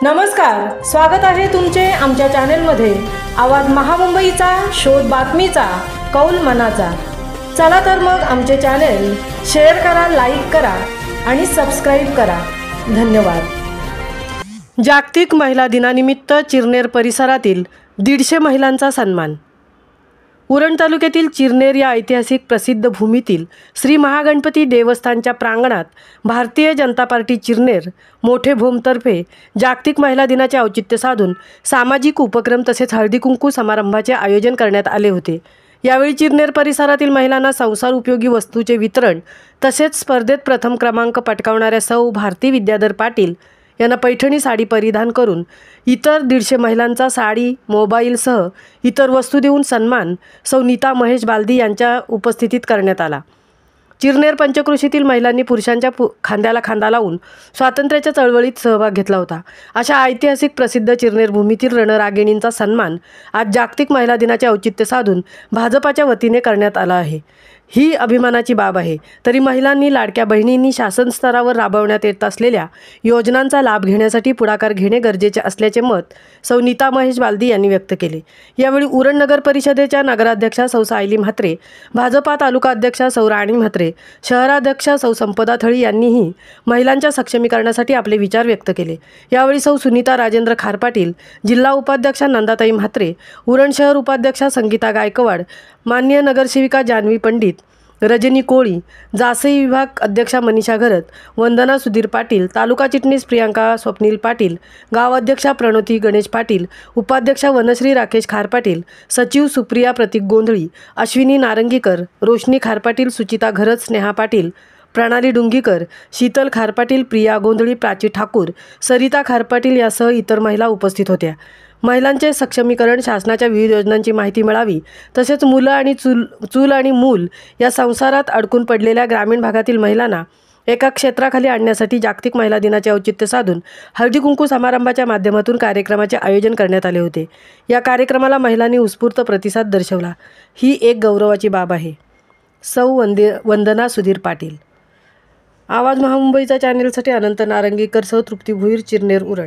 नमस्कार, स्वागत आहे तुमचे आमच्या चॅनेलमध्ये। आवाज महामुंबईचा, शोध बातमीचा, कौल मनाचा। चला तर मग आमचे चॅनेल शेअर करा, लाईक करा आणि सबस्क्राइब करा। धन्यवाद। जागतिक महिला दिनानिमित्त चिरनेर परिसरातील 150 महिलांचा सन्मान। उरण तालुक्यातील चिरनेर या ऐतिहासिक प्रसिद्ध भूमीतील श्री महागणपती देवस्थानच्या प्रांगणात भारतीय जनता पार्टी चिरनेर मोठे भोमतर्फे जागतिक महिला दिनाचे औचित्य साधून सामाजिक उपक्रम तसेच हळदी कुंकू समारंभाचे आयोजन करण्यात आले होते। यावेळी चिरनेर परिसरातील महिलांना संसार उपयोगी वस्तूचे वितरण तसेच स्पर्धेत प्रथम क्रमांक पटकावणाऱ्या सौ भारती विद्याधर पाटील यांना पैठणी साडी परिधान करून इतर 150 महिलांचा साडी, मोबाईलसह इतर वस्तू देऊन सन्मान सौ नीता महेश बालदी यांच्या उपस्थितीत करण्यात आला। चिरनेर पंचक्रोशीतील महिलांनी पुरुषांच्या खांद्याला खांदा लावून स्वातंत्र्याच्या चळवळीत सहभाग घेतला होता। अशा ऐतिहासिक प्रसिद्ध चिरनेर भूमीतील रणरागिणींचा सन्मान आज जागतिक महिला दिनाचे औचित्य साधून भाजपाच्या वतीने करण्यात आला आहे। ही अभिमानाची बाब आहे। तरी महिलांनी, लाडक्या बहिणींनी शासन स्तरावर राबवण्यात येत असलेल्या योजनांचा लाभ घेण्यासाठी पुढाकार घेणे गरजेचे असल्याचे मत सौ नीता महेश बालदी यांनी व्यक्त केले। यावेळी उरण नगर परिषदेच्या नगराध्यक्षा सौ सायली म्हात्रे, भाजपा तालुका अध्यक्षा सौ राणी म्हात्रे, शहराध्यक्षा सौ संपदा थळी यांनीही महिलांच्या सक्षमीकरणासाठी आपले विचार व्यक्त केले। यावेळी सौ सुनीता राजेंद्र खारपाटील, जिल्हा उपाध्यक्षा नंदाताई म्हात्रे, उरण शहर उपाध्यक्षा संगीता गायकवाड, माननीय नगरसेविका जानवी पंडित, रजनी कोळी, जासई विभाग अध्यक्षा मनीषा घरत, वंदना सुधीर पाटील, तालुका चिटणीस प्रियांका स्वप्नील पाटील, गाव अध्यक्षा प्रणोती गणेश पाटील, उपाध्यक्षा वनश्री राकेश खारपाटील, सचिव सुप्रिया प्रतीक गोंधळी, अश्विनी नारंगीकर, रोशनी खारपाटील, सुचिता घरत, स्नेहा पाटील, प्रणाली डुंगीकर, शीतल खारपाटील, प्रिया गोंधळी, प्राची ठाकूर, सरिता खारपाटील यासह इतर महिला उपस्थित होत्या। महिलांचे सक्षमीकरण, शासनाच्या विविध योजनांची माहिती मिळावी तसेच मुलं आणि चूल आणि मूल या संसारात अडकून पडलेल्या ग्रामीण भागातील महिलांना एका क्षेत्राखाली आणण्यासाठी जागतिक महिला दिनाचे औचित्य साधून हळदी कुंकू समारंभाच्या माध्यमातून कार्यक्रमाचे आयोजन करण्यात आले होते। या कार्यक्रमाला महिलांनी उत्स्फूर्त प्रतिसाद दर्शवला। ही एक गौरवाची बाब आहे। सौ वंदना सुधीर पाटील। आवाज महामुंबईचा चॅनेलसाठी अनंत नारंगीकर सह तृप्ती भुईर, चिरनेर, उरण।